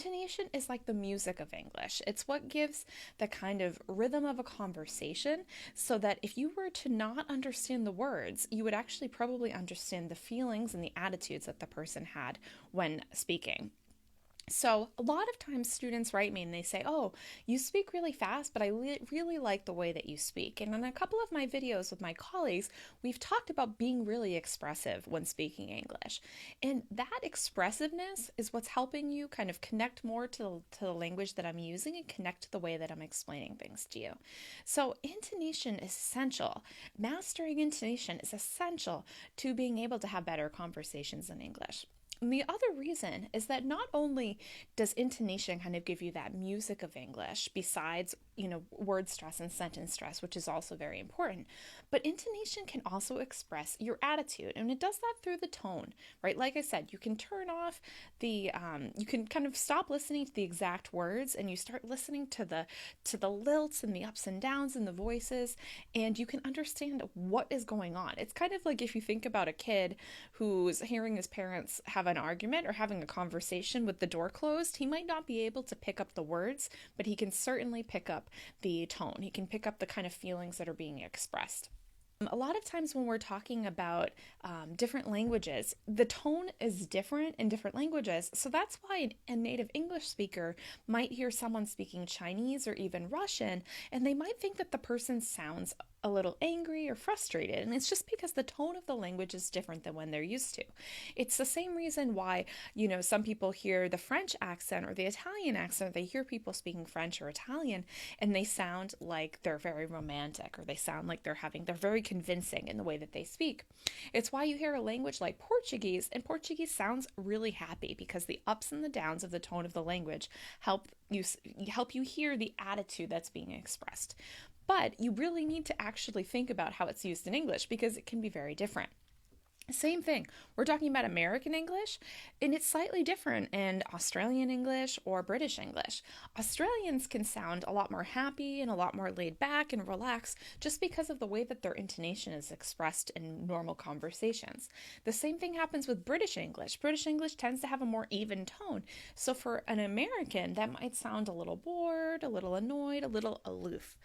Intonation is like the music of English. It's what gives the kind of rhythm of a conversation so that if you were to not understand the words, you would actually probably understand the feelings and the attitudes that the person had when speaking. So, a lot of times students write me and they say, "Oh, you speak really fast, but I really like the way that you speak." And in a couple of my videos with my colleagues, we've talked about being really expressive when speaking English. And that expressiveness is what's helping you kind of connect more to the language that I'm using and connect to the way that I'm explaining things to you. So, intonation is essential. Mastering intonation is essential to being able to have better conversations in English. And the other reason is that not only does intonation kind of give you that music of English, besides, word stress and sentence stress, which is also very important, but intonation can also express your attitude. And it does that through the tone, right? Like I said, you can turn off you can kind of stop listening to the exact words and you start listening to the lilts and the ups and downs and the voices, and you can understand what is going on. It's kind of like if you think about a kid who's hearing his parents have an argument or having a conversation with the door closed. He might not be able to pick up the words, but he can certainly pick up the tone. He can pick up the kind of feelings that are being expressed. A lot of times when we're talking about different languages, the tone is different in different languages. So that's why a native English speaker might hear someone speaking Chinese or even Russian, and they might think that the person sounds a little angry or frustrated. And it's just because the tone of the language is different than when they're used to. It's the same reason why, some people hear the French accent or the Italian accent. They hear people speaking French or Italian and they sound like they're very romantic, or they sound like they're very convincing in the way that they speak. It's why you hear a language like Portuguese, and Portuguese sounds really happy because the ups and the downs of the tone of the language help you hear the attitude that's being expressed. But you really need to actually think about how it's used in English because it can be very different. Same thing. We're talking about American English, and it's slightly different in Australian English or British English. Australians can sound a lot more happy and a lot more laid back and relaxed just because of the way that their intonation is expressed in normal conversations. The same thing happens with British English. British English tends to have a more even tone. So for an American, that might sound a little bored, a little annoyed, a little aloof.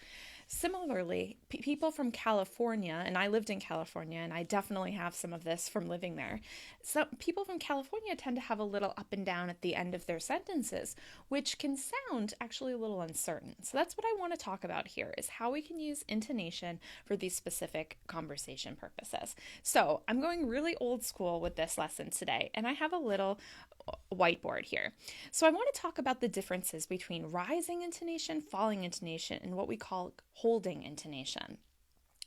Similarly, people from California, and I lived in California, and I definitely have some of this from living there. So people from California tend to have a little up and down at the end of their sentences, which can sound actually a little uncertain. So that's what I want to talk about here, is how we can use intonation for these specific conversation purposes. So I'm going really old school with this lesson today, and I have a little whiteboard here. So I want to talk about the differences between rising intonation, falling intonation, and what we call holding intonation.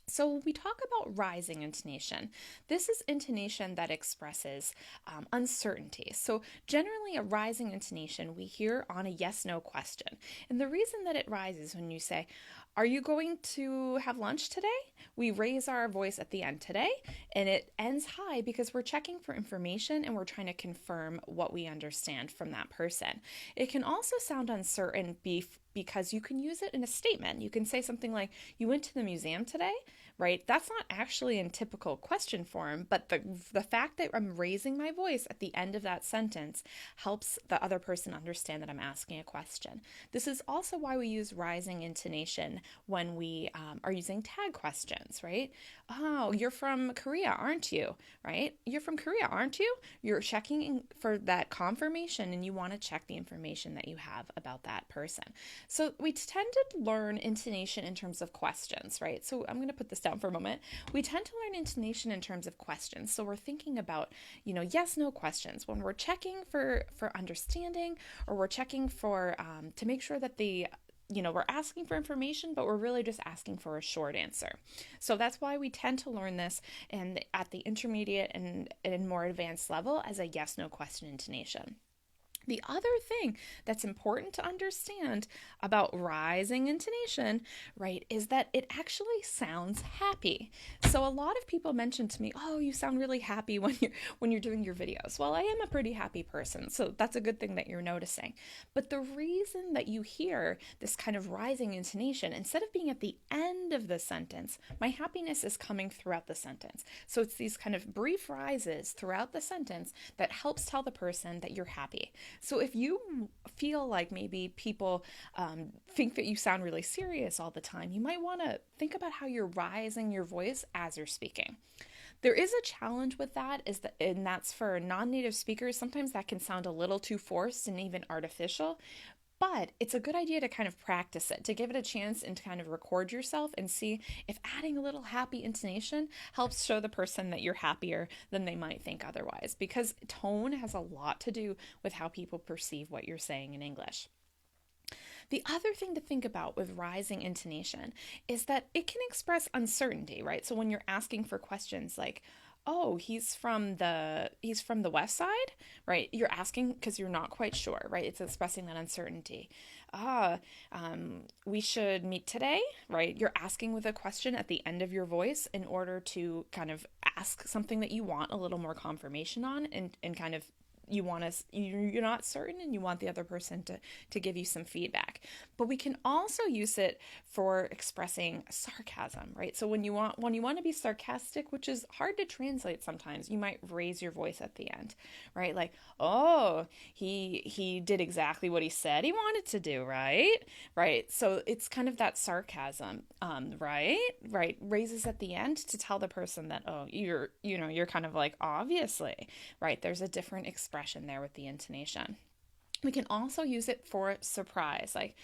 So when we talk about rising intonation, this is intonation that expresses uncertainty. So generally a rising intonation we hear on a yes-no question. And the reason that it rises when you say, "Are you going to have lunch today?" We raise our voice at the end, "today," and it ends high because we're checking for information and we're trying to confirm what we understand from that person. It can also sound uncertain because you can use it in a statement. You can say something like, "You went to the museum today?" Right? That's not actually in typical question form, but the fact that I'm raising my voice at the end of that sentence helps the other person understand that I'm asking a question. This is also why we use rising intonation when we are using tag questions, right? "Oh, you're from Korea, aren't you?" Right? "You're from Korea, aren't you?" You're checking for that confirmation, and you want to check the information that you have about that person. So we tend to learn intonation in terms of questions, right? So I'm going to put this down for a moment. We tend to learn intonation in terms of questions. So we're thinking about, yes, no questions. When we're checking for understanding, or we're checking for, to make sure that we're asking for information, but we're really just asking for a short answer. So that's why we tend to learn this at the intermediate and more advanced level as a yes-no question intonation. The other thing that's important to understand about rising intonation, right, is that it actually sounds happy. So a lot of people mention to me, "Oh, you sound really happy when you're doing your videos." Well, I am a pretty happy person, so that's a good thing that you're noticing. But the reason that you hear this kind of rising intonation, instead of being at the end of the sentence, my happiness is coming throughout the sentence. So it's these kind of brief rises throughout the sentence that helps tell the person that you're happy. So if you feel like maybe people think that you sound really serious all the time, you might want to think about how you're rising your voice as you're speaking. There is a challenge with that, and that's for non-native speakers. Sometimes that can sound a little too forced and even artificial, but it's a good idea to kind of practice it, to give it a chance and to kind of record yourself and see if adding a little happy intonation helps show the person that you're happier than they might think otherwise, because tone has a lot to do with how people perceive what you're saying in English. The other thing to think about with rising intonation is that it can express uncertainty, right? So when you're asking for questions like, "Oh, he's from the west side," right? You're asking because you're not quite sure, right? It's expressing that uncertainty. We should meet today, right? You're asking with a question at the end of your voice in order to kind of ask something that you want a little more confirmation on, and kind of you're not certain, and you want the other person to give you some feedback. But we can also use it for expressing sarcasm, right? So when you want to be sarcastic, which is hard to translate sometimes, you might raise your voice at the end, right? Like, "Oh, he did exactly what he said he wanted to do, right?" Right? So it's kind of that sarcasm, right, raises at the end to tell the person that, "Oh, you're kind of like, obviously," right? There's a different expression there with the intonation. We can also use it for surprise, like,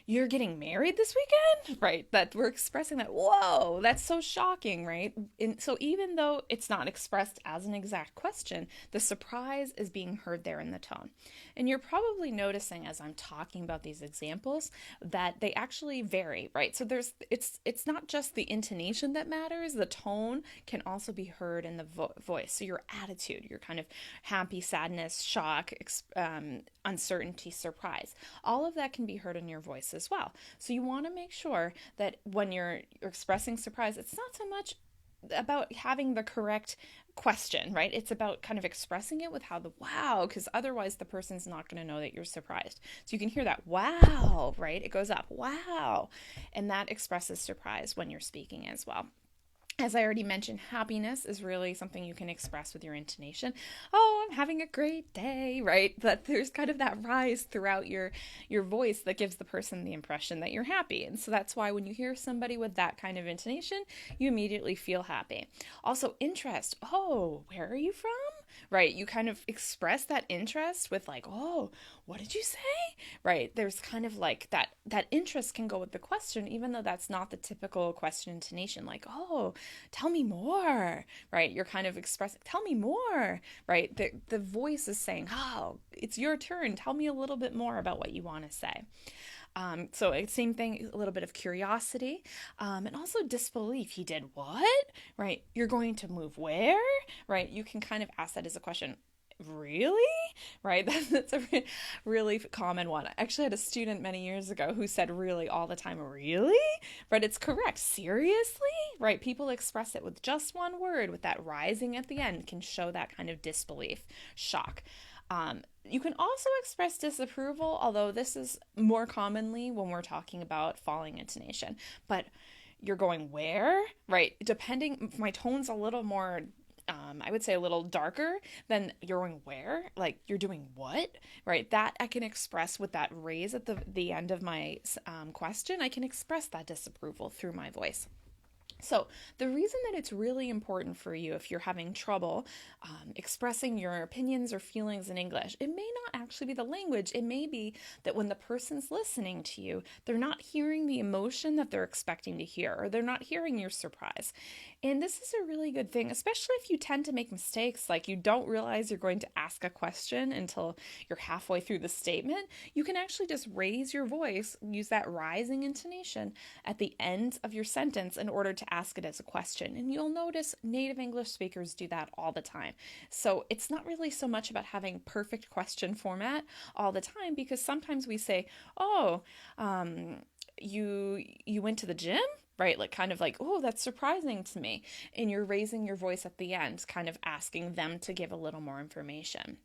"You're getting married this weekend," right? That we're expressing that, "Whoa, that's so shocking," right? And so even though it's not expressed as an exact question, the surprise is being heard there in the tone. And you're probably noticing as I'm talking about these examples that they actually vary, right? So it's not just the intonation that matters, the tone can also be heard in the voice. So your attitude, your kind of happy, sadness, shock, uncertainty, surprise, all of that can be heard in your voice as well. So you want to make sure that when you're expressing surprise, it's not so much about having the correct question, right? It's about kind of expressing it with how the wow, because otherwise the person's not going to know that you're surprised. So you can hear that wow, right? It goes up, wow. And that expresses surprise when you're speaking as well. As I already mentioned, happiness is really something you can express with your intonation. "Oh, I'm having a great day," right? That there's kind of that rise throughout your voice that gives the person the impression that you're happy. And so that's why when you hear somebody with that kind of intonation, you immediately feel happy. Also, interest. "Oh, where are you from?" Right? You kind of express that interest with like, "Oh, what did you say?" Right? There's kind of like that interest can go with the question, even though that's not the typical question intonation, like, "Oh, tell me more," right? You're kind of expressing, "Tell me more," right? The voice is saying, "Oh, it's your turn. Tell me a little bit more about what you want to say." So same thing, a little bit of curiosity, and also disbelief. "He did what?" Right? "You're going to move where?" Right? You can kind of ask that as a question. "Really?" Right? That's a really common one. I actually had a student many years ago who said "really" all the time. "Really?" But it's correct. "Seriously?" Right? People express it with just one word, with that rising at the end, can show that kind of disbelief, shock. You can also express disapproval, although this is more commonly when we're talking about falling intonation. But "You're going where?" Right? Depending, my tone's a little more, I would say a little darker than "You're going where?" Like, "You're doing what?" Right? That I can express with that raise at the end of my question. I can express that disapproval through my voice. So the reason that it's really important for you, if you're having trouble expressing your opinions or feelings in English, it may not actually be the language. It may be that when the person's listening to you, they're not hearing the emotion that they're expecting to hear, or they're not hearing your surprise. And this is a really good thing, especially if you tend to make mistakes, like you don't realize you're going to ask a question until you're halfway through the statement. You can actually just raise your voice, use that rising intonation at the end of your sentence in order to ask it as a question. And you'll notice native English speakers do that all the time. So it's not really so much about having perfect question format all the time, because sometimes we say, "Oh, you went to the gym?" Right? Like, kind of like, "Oh, that's surprising to me." And you're raising your voice at the end, kind of asking them to give a little more information.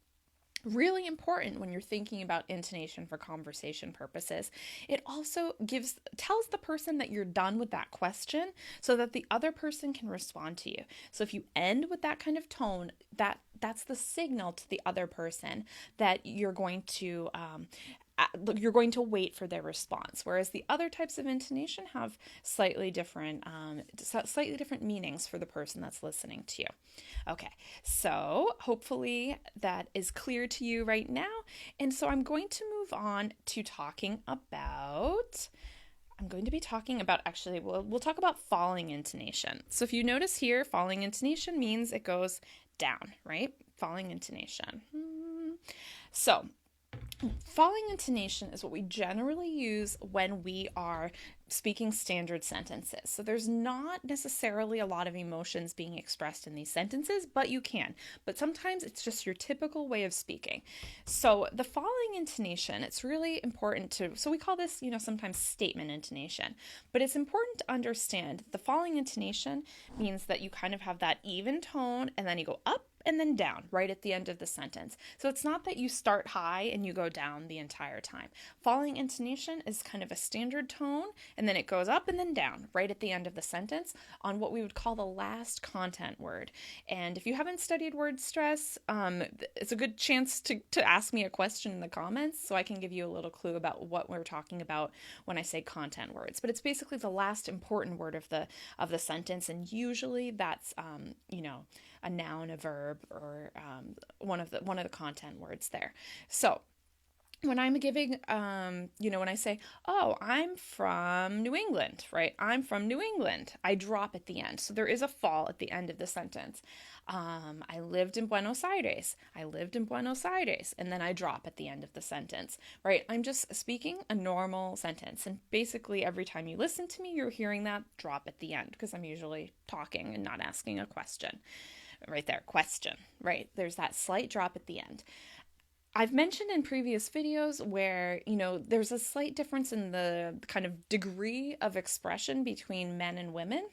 Really important when you're thinking about intonation for conversation purposes. It also tells the person that you're done with that question so that the other person can respond to you. So if you end with that kind of tone, that's the signal to the other person that you're going to wait for their response. Whereas the other types of intonation have slightly different meanings for the person that's listening to you. Okay, so hopefully that is clear to you right now. And so I'm going to move on to actually, we'll talk about falling intonation. So if you notice here, falling intonation means it goes down, right? Falling intonation. So falling intonation is what we generally use when we are speaking standard sentences. So there's not necessarily a lot of emotions being expressed in these sentences, but you can. But sometimes it's just your typical way of speaking. So the falling intonation, it's really important so we call this, sometimes statement intonation, but it's important to understand the falling intonation means that you kind of have that even tone and then you go up and then down right at the end of the sentence. So it's not that you start high and you go down the entire time. Falling intonation is kind of a standard tone, and then it goes up and then down right at the end of the sentence on what we would call the last content word. And if you haven't studied word stress, it's a good chance to ask me a question in the comments so I can give you a little clue about what we're talking about when I say content words. But it's basically the last important word of the sentence, and usually that's a noun, a verb, or one of the content words there. So when I'm giving, when I say, oh, I'm from New England, right? I'm from New England. I drop at the end. So there is a fall at the end of the sentence. I lived in Buenos Aires. I lived in Buenos Aires. And then I drop at the end of the sentence, right? I'm just speaking a normal sentence. And basically every time you listen to me, you're hearing that drop at the end because I'm usually talking and not asking a question. Right there, question, right? There's that slight drop at the end. I've mentioned in previous videos where, there's a slight difference in the kind of degree of expression between men and women,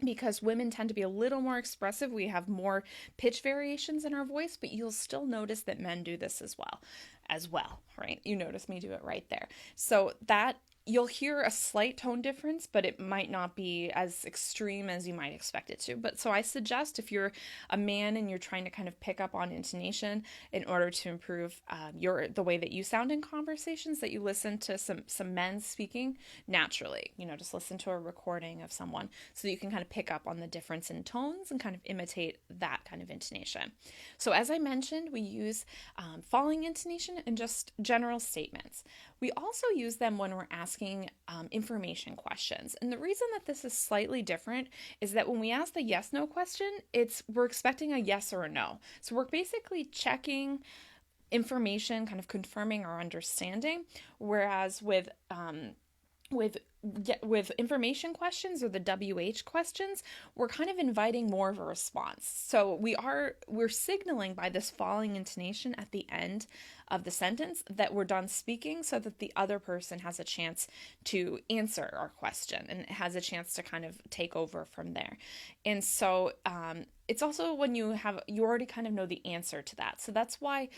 because women tend to be a little more expressive. We have more pitch variations in our voice, but you'll still notice that men do this as well, right? You notice me do it right there. So that you'll hear a slight tone difference, but it might not be as extreme as you might expect it to. But so I suggest if you're a man and you're trying to kind of pick up on intonation in order to improve the way that you sound in conversations, that you listen to some men speaking naturally. Just listen to a recording of someone so that you can kind of pick up on the difference in tones and kind of imitate that kind of intonation. So as I mentioned, we use falling intonation in just general statements. We also use them when we're asking information questions. And the reason that this is slightly different is that when we ask the yes/no question, we're expecting a yes or a no. So we're basically checking information, kind of confirming our understanding, whereas with information questions or the WH questions, we're kind of inviting more of a response. So we're signaling by this falling intonation at the end of the sentence that we're done speaking so that the other person has a chance to answer our question and has a chance to kind of take over from there. And so it's also when you already kind of know the answer to that. So that's why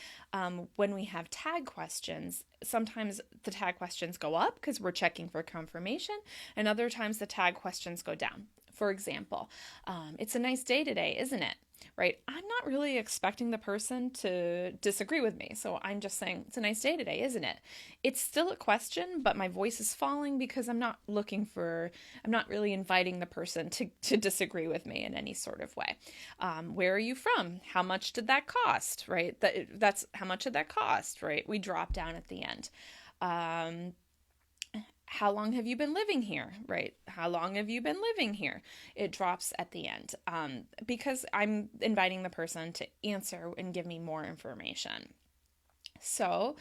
when we have tag questions, sometimes the tag questions go up because we're checking for confirmation, and other times the tag questions go down. For example, it's a nice day today, isn't it? Right? I'm not really expecting the person to disagree with me. So I'm just saying, it's a nice day today, isn't it? It's still a question, but my voice is falling because I'm not really inviting the person to disagree with me in any sort of way. Where are you from? How much did that cost? Right? That's how much did that cost? Right? We drop down at the end. How long have you been living here? Right? How long have you been living here? It drops at the end because I'm inviting the person to answer and give me more information. So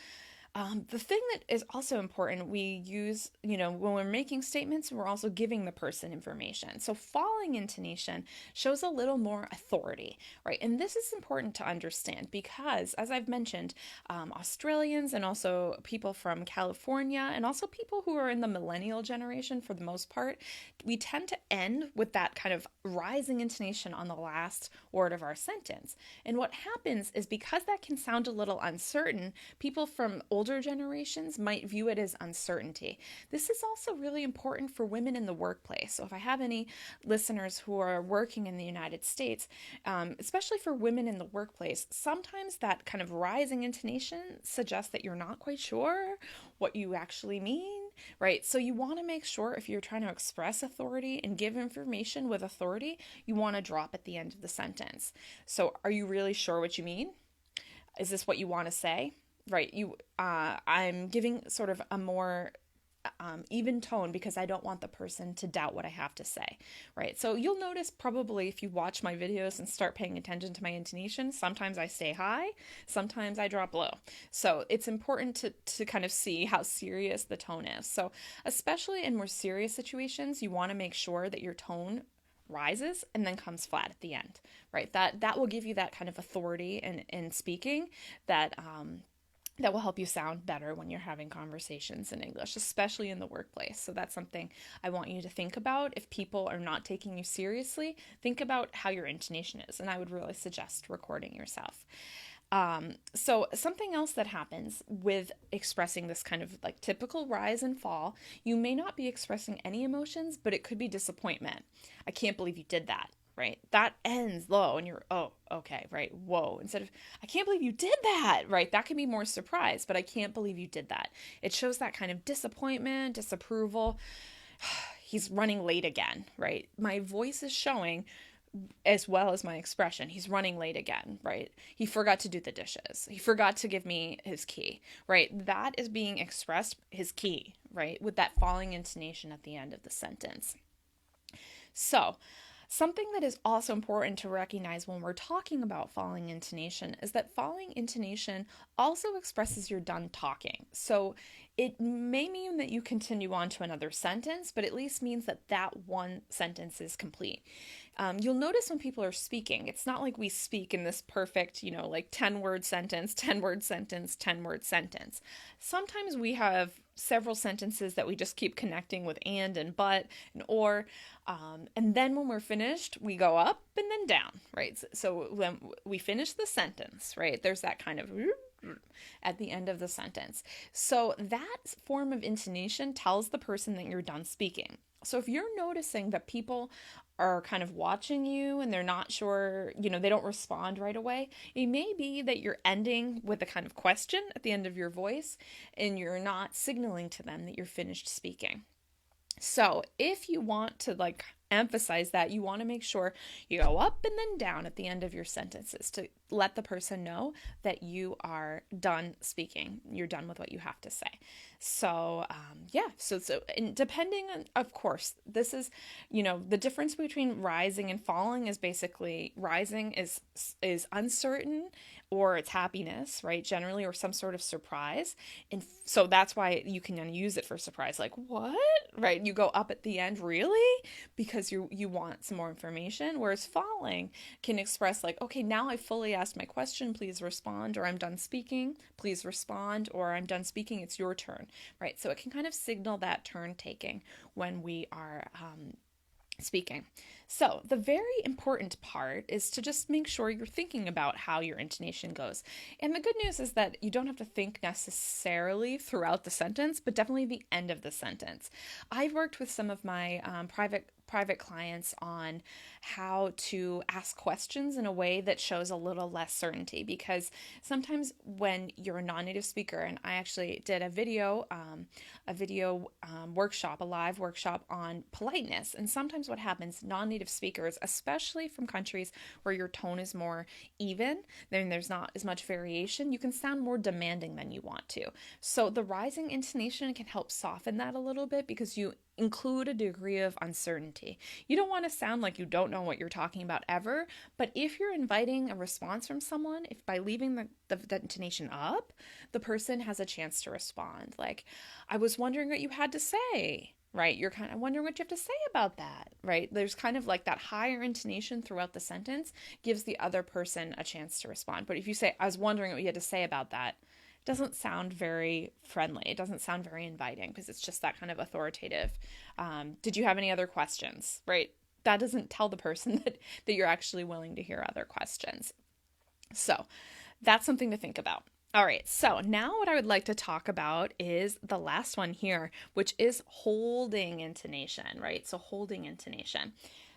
The thing that is also important, we use, when we're making statements, we're also giving the person information. So falling intonation shows a little more authority, right? And this is important to understand because, as I've mentioned, Australians and also people from California and also people who are in the millennial generation, for the most part, we tend to end with that kind of rising intonation on the last word of our sentence. And what happens is, because that can sound a little uncertain, people from older generations might view it as uncertainty. This is also really important for women in the workplace. So if I have any listeners who are working in the United States, especially for women in the workplace, sometimes that kind of rising intonation suggests that you're not quite sure what you actually mean, right? So you want to make sure, if you're trying to express authority and give information with authority, you want to drop at the end of the sentence. So are you really sure what you mean? Is this what you want to say? Right. I'm giving sort of a more even tone because I don't want the person to doubt what I have to say, right? So you'll notice probably if you watch my videos and start paying attention to my intonation, sometimes I stay high, sometimes I drop low. So it's important to kind of see how serious the tone is. So especially in more serious situations, you want to make sure that your tone rises and then comes flat at the end, right? That will give you that kind of authority in speaking that will help you sound better when you're having conversations in English, especially in the workplace. So that's something I want you to think about. If people are not taking you seriously, think about how your intonation is, and I would really suggest recording yourself. So something else that happens with expressing this kind of like typical rise and fall, you may not be expressing any emotions, but it could be disappointment. I can't believe you did that. Right? That ends low and you're, oh, okay, right? Whoa. Instead of, I can't believe you did that, right? That can be more surprise, but I can't believe you did that. It shows that kind of disappointment, disapproval. He's running late again, right? My voice is showing as well as my expression. He's running late again, right? He forgot to do the dishes. He forgot to give me his key, right? That is being expressed, his key, right? With that falling intonation at the end of the sentence. So, something that is also important to recognize when we're talking about falling intonation is that falling intonation also expresses you're done talking. So it may mean that you continue on to another sentence, but at least means that that one sentence is complete. You'll notice when people are speaking, it's not like we speak in this perfect, like 10-word sentence, 10-word sentence, 10-word sentence. Sometimes we have several sentences that we just keep connecting with and but and or, and then when we're finished, we go up and then down, right? So when we finish the sentence, right, there's that kind of at the end of the sentence. So that form of intonation tells the person that you're done speaking. So if you're noticing that people are kind of watching you and they're not sure, they don't respond right away, it may be that you're ending with a kind of question at the end of your voice and you're not signaling to them that you're finished speaking. So if you want to emphasize that, you want to make sure you go up and then down at the end of your sentences to let the person know that you are done speaking. You're done with what you have to say. So, and depending on, of course, this is, the difference between rising and falling is basically rising is uncertain or it's happiness, right? Generally, or some sort of surprise. And so that's why you can use it for surprise. Like, what? Right? You go up at the end, really? Because you want some more information. Whereas falling can express like, okay, now I fully asked my question, please respond, or I'm done speaking, please respond, or I'm done speaking, it's your turn, right? So it can kind of signal that turn taking when we are speaking. So the very important part is to just make sure you're thinking about how your intonation goes. And the good news is that you don't have to think necessarily throughout the sentence, but definitely the end of the sentence. I've worked with some of my private clients on how to ask questions in a way that shows a little less certainty, because sometimes when you're a non-native speaker, and I actually did a video workshop, a live workshop on politeness, and sometimes what happens, non-native speakers, especially from countries where your tone is more even, then there's not as much variation, you can sound more demanding than you want to. So the rising intonation can help soften that a little bit, because you include a degree of uncertainty. You don't want to sound like you don't know what you're talking about ever, but if you're inviting a response from someone, if by leaving the intonation up, the person has a chance to respond. Like, I was wondering what you had to say, right? You're kind of wondering what you have to say about that, right? There's kind of like that higher intonation throughout the sentence gives the other person a chance to respond. But if you say, I was wondering what you had to say about that, doesn't sound very friendly. It doesn't sound very inviting because it's just that kind of authoritative. Did you have any other questions? Right? That doesn't tell the person that you're actually willing to hear other questions. So that's something to think about. All right, so now what I would like to talk about is the last one here, which is holding intonation, right? So holding intonation.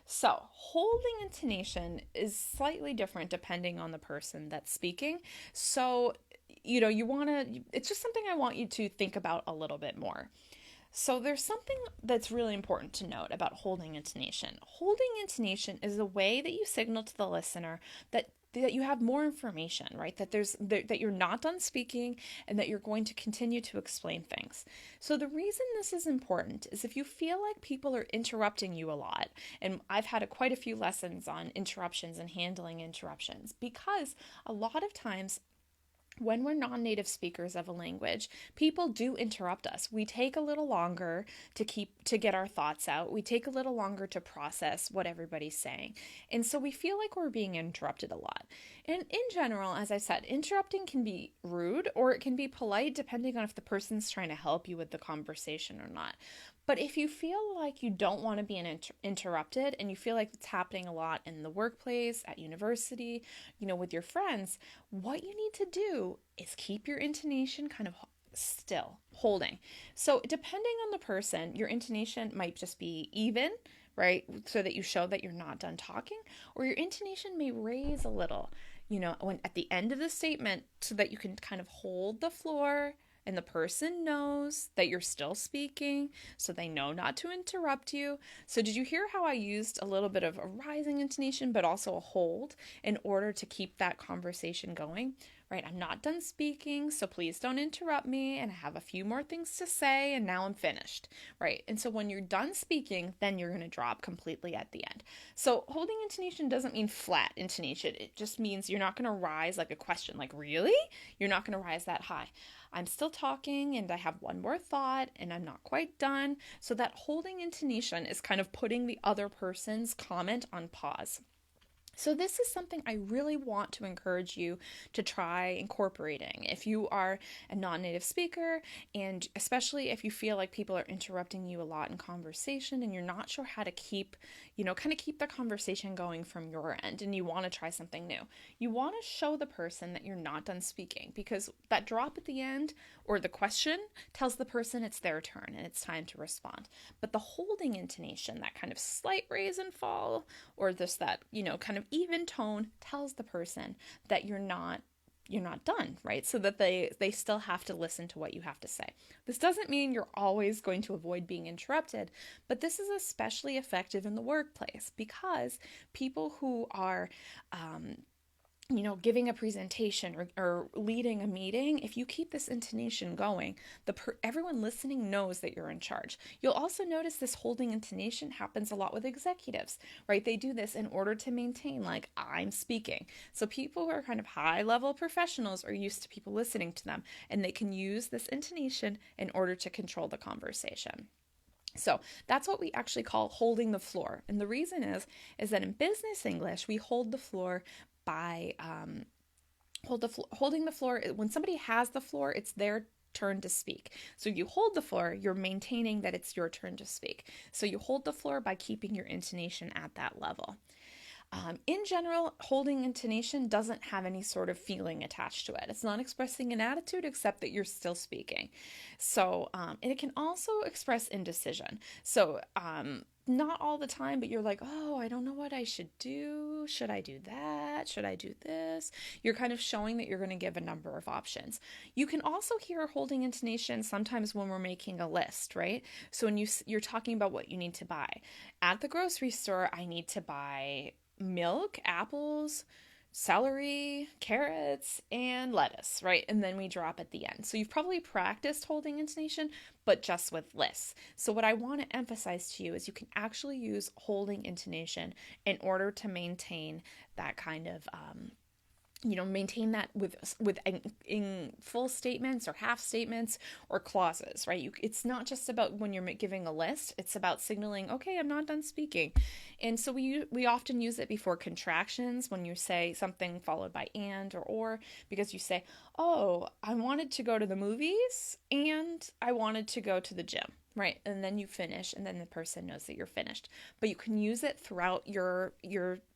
So holding intonation is slightly different depending on the person that's speaking. So you want to, it's just something I want you to think about a little bit more. So there's something that's really important to note about holding intonation. Holding intonation is a way that you signal to the listener that you have more information, right? That you're not done speaking and that you're going to continue to explain things. So the reason this is important is if you feel like people are interrupting you a lot, and I've had quite a few lessons on interruptions and handling interruptions, because a lot of times when we're non-native speakers of a language, people do interrupt us. We take a little longer to get our thoughts out. We take a little longer to process what everybody's saying. And so we feel like we're being interrupted a lot. And in general, as I said, interrupting can be rude or it can be polite depending on if the person's trying to help you with the conversation or not. But if you feel like you don't want to be interrupted and you feel like it's happening a lot in the workplace, at university, with your friends, what you need to do is keep your intonation kind of still, holding. So depending on the person, your intonation might just be even, right? So that you show that you're not done talking, or your intonation may raise a little, when at the end of the statement so that you can kind of hold the floor and the person knows that you're still speaking, so they know not to interrupt you. So did you hear how I used a little bit of a rising intonation, but also a hold in order to keep that conversation going? Right? I'm not done speaking, so please don't interrupt me, and I have a few more things to say, and now I'm finished, right? And so when you're done speaking, then you're going to drop completely at the end. So holding intonation doesn't mean flat intonation. It just means you're not going to rise like a question, like, really? You're not going to rise that high. I'm still talking, and I have one more thought, and I'm not quite done. So that holding intonation is kind of putting the other person's comment on pause. So this is something I really want to encourage you to try incorporating. If you are a non-native speaker, and especially if you feel like people are interrupting you a lot in conversation and you're not sure how to keep the conversation going from your end, and you want to try something new. You want to show the person that you're not done speaking, because that drop at the end or the question tells the person it's their turn and it's time to respond. But the holding intonation, that kind of slight raise and fall, or just that, kind of even tone, tells the person that you're not done, right? So that they still have to listen to what you have to say. This doesn't mean you're always going to avoid being interrupted, but this is especially effective in the workplace, because people who are giving a presentation or leading a meeting, if you keep this intonation going, everyone listening knows that you're in charge. You'll also notice this holding intonation happens a lot with executives, right? They do this in order to maintain, like, I'm speaking. So people who are kind of high-level professionals are used to people listening to them, and they can use this intonation in order to control the conversation. So that's what we actually call holding the floor. And the reason is that in business English, we hold the floor by holding the floor. When somebody has the floor, it's their turn to speak. So you hold the floor, you're maintaining that it's your turn to speak. So you hold the floor by keeping your intonation at that level. In general, holding intonation doesn't have any sort of feeling attached to it. It's not expressing an attitude except that you're still speaking. So, and it can also express indecision. So, not all the time, but you're like, oh, I don't know what I should do. Should I do that? Should I do this? You're kind of showing that you're going to give a number of options. You can also hear holding intonation sometimes when we're making a list, right? So when you're talking about what you need to buy. At the grocery store, I need to buy milk, apples, celery, carrots, and lettuce, right? And then we drop at the end. So you've probably practiced holding intonation, but just with lists. So what I want to emphasize to you is you can actually use holding intonation in order to maintain that kind of maintain that with in full statements or half statements or clauses, right? It's not just about when you're giving a list, it's about signaling, okay, I'm not done speaking. And so we often use it before contractions when you say something followed by and or, because you say, oh, I wanted to go to the movies and I wanted to go to the gym, right? And then you finish, and then the person knows that you're finished. But you can use it throughout your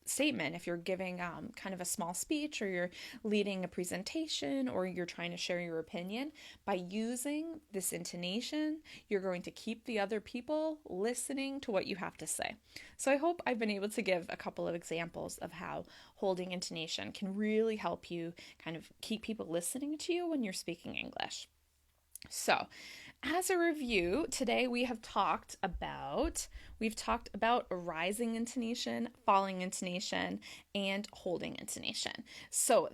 statement if you're giving kind of a small speech, or you're leading a presentation, or you're trying to share your opinion. By using this intonation, you're going to keep the other people listening to what you have to say. So I hope I've been able to give a couple of examples of how holding intonation can really help you kind of keep people listening to you when you're speaking English. So, as a review, today we've talked about rising intonation, falling intonation, and holding intonation. So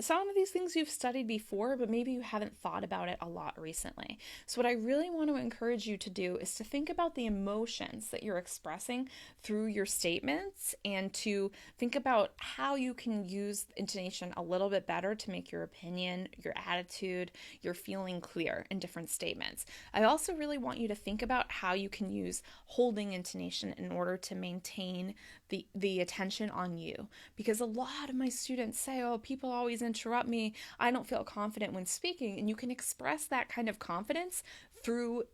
some of these things you've studied before, but maybe you haven't thought about it a lot recently. So what I really want to encourage you to do is to think about the emotions that you're expressing through your statements, and to think about how you can use intonation a little bit better to make your opinion, your attitude, your feeling clear in different statements. I also really want you to think about how you can use holding intonation in order to maintain the attention on you. Because a lot of my students say, oh, people always interrupt me, I don't feel confident when speaking. And you can express that kind of confidence through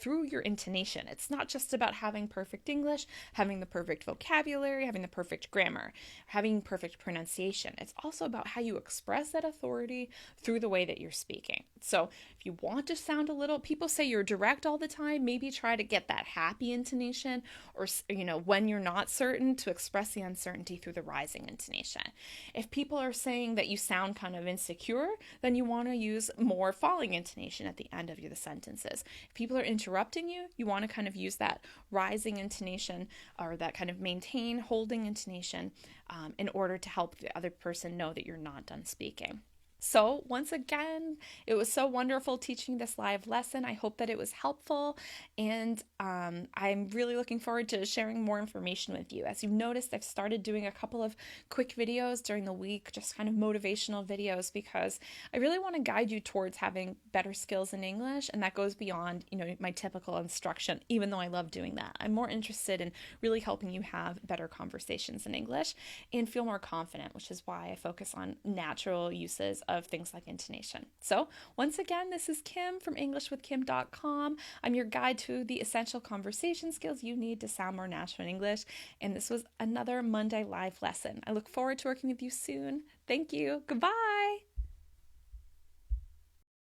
your intonation. It's not just about having perfect English, having the perfect vocabulary, having the perfect grammar, having perfect pronunciation. It's also about how you express that authority through the way that you're speaking. So if you want to sound a little, people say you're direct all the time, maybe try to get that happy intonation, or, when you're not certain, to express the uncertainty through the rising intonation. If people are saying that you sound kind of insecure, then you want to use more falling intonation at the end of the sentences. If people are interrupting you, you want to kind of use that rising intonation, or that kind of maintain holding intonation, in order to help the other person know that you're not done speaking. So once again, it was so wonderful teaching this live lesson. I hope that it was helpful, and I'm really looking forward to sharing more information with you. As you've noticed, I've started doing a couple of quick videos during the week, just kind of motivational videos, because I really want to guide you towards having better skills in English, and that goes beyond, my typical instruction, even though I love doing that. I'm more interested in really helping you have better conversations in English and feel more confident, which is why I focus on natural uses of things like intonation. So once again, this is Kim from EnglishWithKim.com. I'm your guide to the essential conversation skills you need to sound more natural in English. And this was another Monday live lesson. I look forward to working with you soon. Thank you. Goodbye.